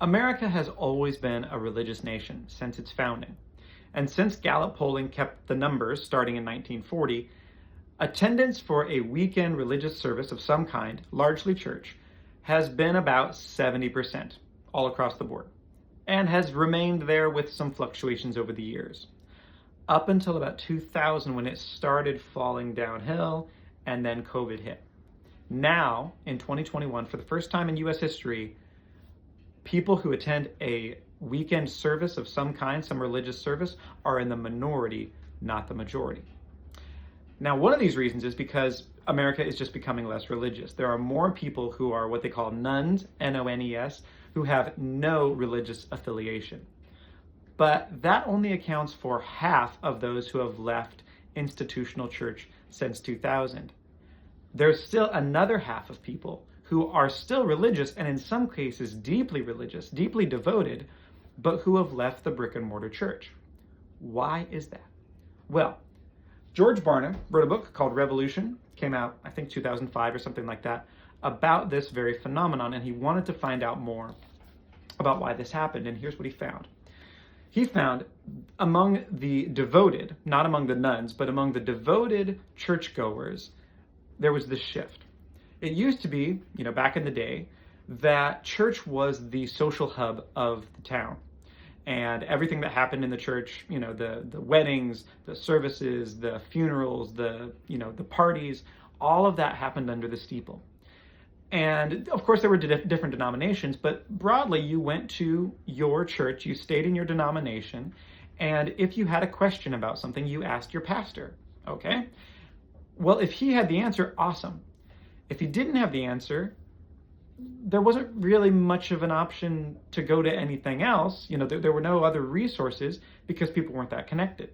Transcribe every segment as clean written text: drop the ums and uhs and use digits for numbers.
America has always been a religious nation since its founding. And since Gallup polling kept the numbers starting in 1940, attendance for a weekend religious service of some kind, largely church, has been about 70% all across the board, and has remained there with some fluctuations over the years. Up until about 2000 when it started falling downhill and then COVID hit. Now, in 2021, for the first time in US history, people who attend a weekend service of some kind, some religious service, are in the minority, not the majority. Now, one of these reasons is because America is just becoming less religious. There are more people who are what they call nones, N-O-N-E-S, who have no religious affiliation. But that only accounts for half of those who have left institutional church since 2000. There's still another half of people who are still religious, and in some cases deeply religious, deeply devoted, but who have left the brick and mortar church. Why is that? Well, George Barna wrote a book called Revolution, came out, I think 2005 or something like that, about this very phenomenon, and he wanted to find out more about why this happened, and here's what he found. He found among the devoted, not among the nones, but among the devoted churchgoers, there was this shift. It used to be, back in the day, that church was the social hub of the town. And everything that happened in the church, the weddings, the services, the funerals, the parties, all of that happened under the steeple. And of course there were different denominations, but broadly you went to your church, you stayed in your denomination, and if you had a question about something, you asked your pastor, okay? Well, if he had the answer, awesome. If he didn't have the answer, there wasn't really much of an option to go to anything else. There were no other resources because people weren't that connected.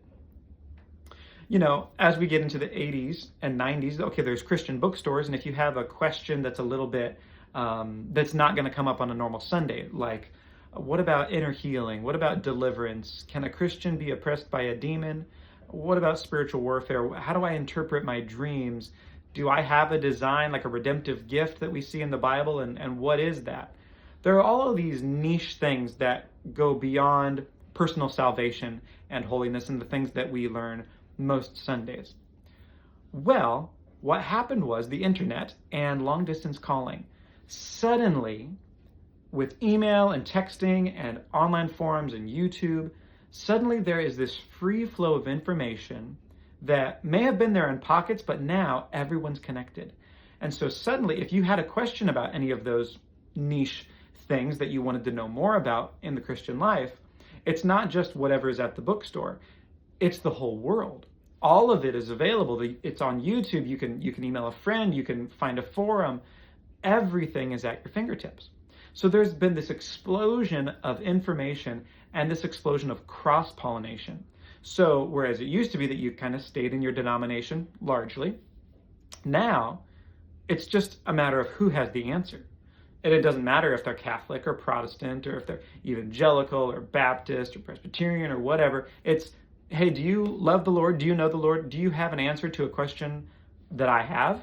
As we get into the 80s and 90s, okay, there's Christian bookstores, and if you have a question that's a little bit, that's not going to come up on a normal Sunday, like, what about inner healing? What about deliverance? Can a Christian be oppressed by a demon? What about spiritual warfare? How do I interpret my dreams? Do I have a design, like a redemptive gift that we see in the Bible, and what is that? There are all of these niche things that go beyond personal salvation and holiness and the things that we learn most Sundays. Well, what happened was the internet and long distance calling. Suddenly, with email and texting and online forums and YouTube, suddenly there is this free flow of information that may have been there in pockets, but now everyone's connected. And so suddenly, if you had a question about any of those niche things that you wanted to know more about in the Christian life, it's not just whatever is at the bookstore. It's the whole world. All of it is available. It's on YouTube. You can email a friend. You can find a forum. Everything is at your fingertips. So there's been this explosion of information and this explosion of cross-pollination. So whereas it used to be that you kind of stayed in your denomination largely, now it's just a matter of who has the answer. And it doesn't matter if they're Catholic or Protestant or if they're evangelical or Baptist or Presbyterian or whatever. It's, hey, do you love the Lord? Do you know the Lord? Do you have an answer to a question that I have?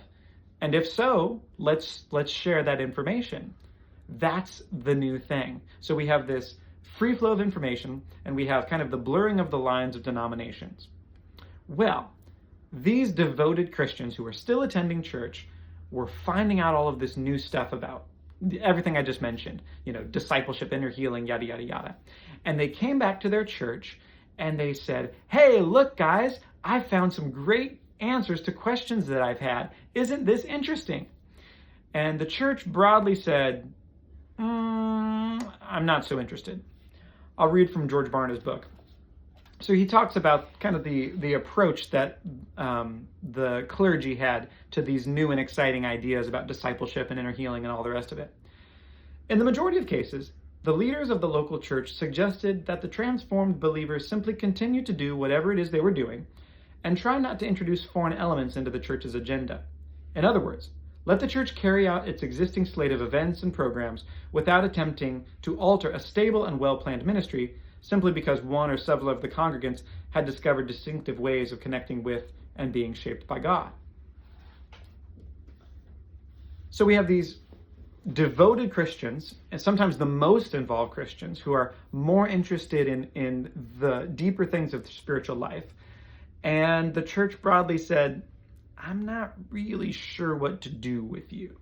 And if so, let's share that information. That's the new thing. So we have this free flow of information, and we have kind of the blurring of the lines of denominations. Well, these devoted Christians who are still attending church were finding out all of this new stuff about everything I just mentioned, discipleship, inner healing, yada, yada, yada. And they came back to their church and they said, hey, look, guys, I found some great answers to questions that I've had. Isn't this interesting? And the church broadly said, I'm not so interested. I'll read from George Barna's book. So he talks about kind of the approach that the clergy had to these new and exciting ideas about discipleship and inner healing and all the rest of it. In the majority of cases, the leaders of the local church suggested that the transformed believers simply continue to do whatever it is they were doing and try not to introduce foreign elements into the church's agenda. In other words, let the church carry out its existing slate of events and programs without attempting to alter a stable and well-planned ministry simply because one or several of the congregants had discovered distinctive ways of connecting with and being shaped by God. So we have these devoted Christians, and sometimes the most involved Christians, who are more interested in the deeper things of the spiritual life. And the church broadly said, I'm not really sure what to do with you.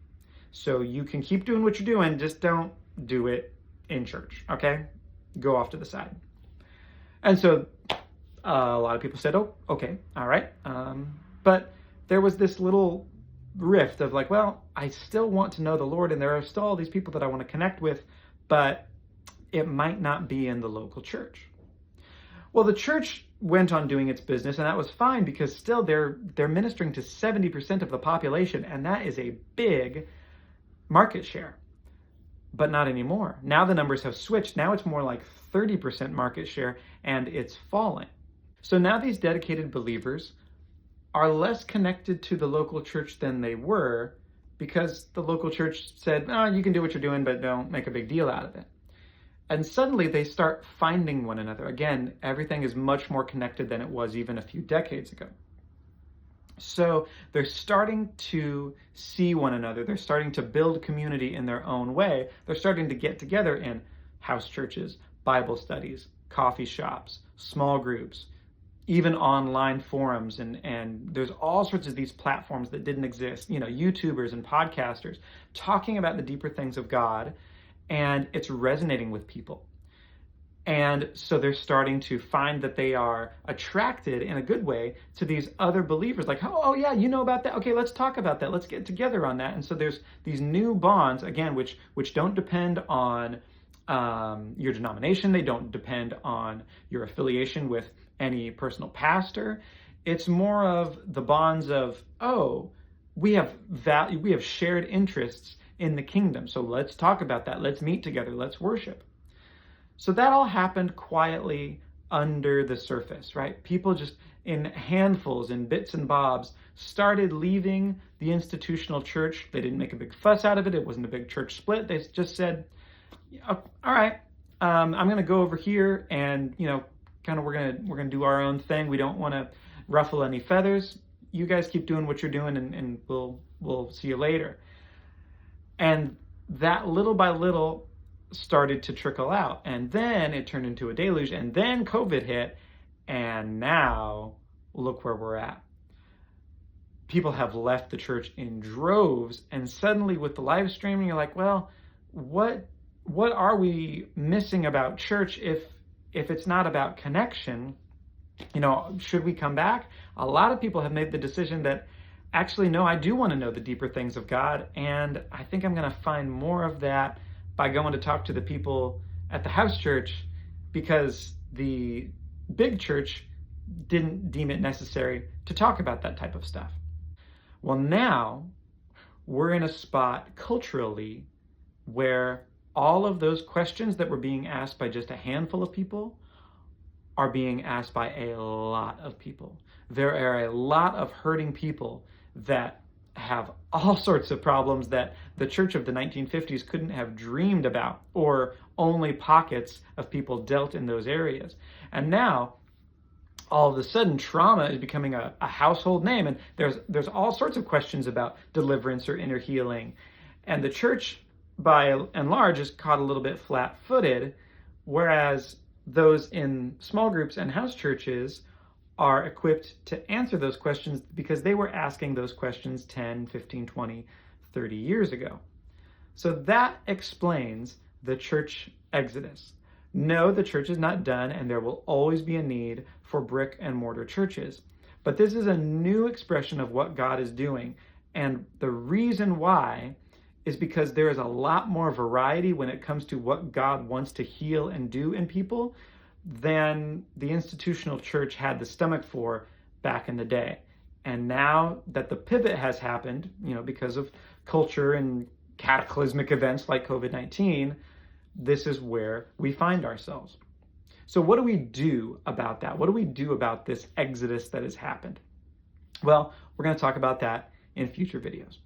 So you can keep doing what you're doing, just don't do it in church, okay? Go off to the side. And so a lot of people said, oh, okay, all right. But there was this little rift of like, well, I still want to know the Lord, and there are still all these people that I want to connect with, but it might not be in the local church. Well, the church went on doing its business, and that was fine, because still they're ministering to 70% of the population, and that is a big market share. But not anymore. Now the numbers have switched. Now it's more like 30% market share, and it's falling. So now these dedicated believers are less connected to the local church than they were, because the local church said, oh, you can do what you're doing, but don't make a big deal out of it. And suddenly they start finding one another. Again, everything is much more connected than it was even a few decades ago. So they're starting to see one another. They're starting to build community in their own way. They're starting to get together in house churches, Bible studies, coffee shops, small groups, even online forums. And there's all sorts of these platforms that didn't exist, YouTubers and podcasters talking about the deeper things of God, and it's resonating with people. And so they're starting to find that they are attracted in a good way to these other believers. Like, oh yeah, you know about that? Okay, let's talk about that. Let's get together on that. And so there's these new bonds, again, which don't depend on your denomination. They don't depend on your affiliation with any personal pastor. It's more of the bonds of, oh, we have value, we have shared interests in the kingdom. So let's talk about that. Let's meet together. Let's worship. So that all happened quietly under the surface, right? People just in handfuls, in bits and bobs, started leaving the institutional church. They didn't make a big fuss out of it. It wasn't a big church split. They just said, all right, I'm going to go over here, and, kind of we're going to do our own thing. We don't want to ruffle any feathers. You guys keep doing what you're doing, and we'll see you later. And that little by little started to trickle out, and then it turned into a deluge, and then COVID hit, and now look where we're at. People have left the church in droves, and suddenly with the live streaming, you're like, well, what are we missing about church if it's not about connection? Should we come back? A lot of people have made the decision that, actually, no, I do want to know the deeper things of God, and I think I'm going to find more of that by going to talk to the people at the house church, because the big church didn't deem it necessary to talk about that type of stuff. Well, now we're in a spot culturally where all of those questions that were being asked by just a handful of people are being asked by a lot of people. There are a lot of hurting people that have all sorts of problems that the church of the 1950s couldn't have dreamed about, or only pockets of people dealt in those areas. And now, all of a sudden, trauma is becoming a household name, and there's all sorts of questions about deliverance or inner healing. And the church, by and large, is caught a little bit flat-footed, whereas those in small groups and house churches are equipped to answer those questions, because they were asking those questions 10, 15, 20, 30 years ago. So that explains the church exodus. No, the church is not done, and there will always be a need for brick and mortar churches. But this is a new expression of what God is doing. And the reason why is because there is a lot more variety when it comes to what God wants to heal and do in people than the institutional church had the stomach for back in the day. And now that the pivot has happened, because of culture and cataclysmic events like COVID-19, this is where we find ourselves. So what do we do about that? What do we do about this exodus that has happened? Well, we're going to talk about that in future videos.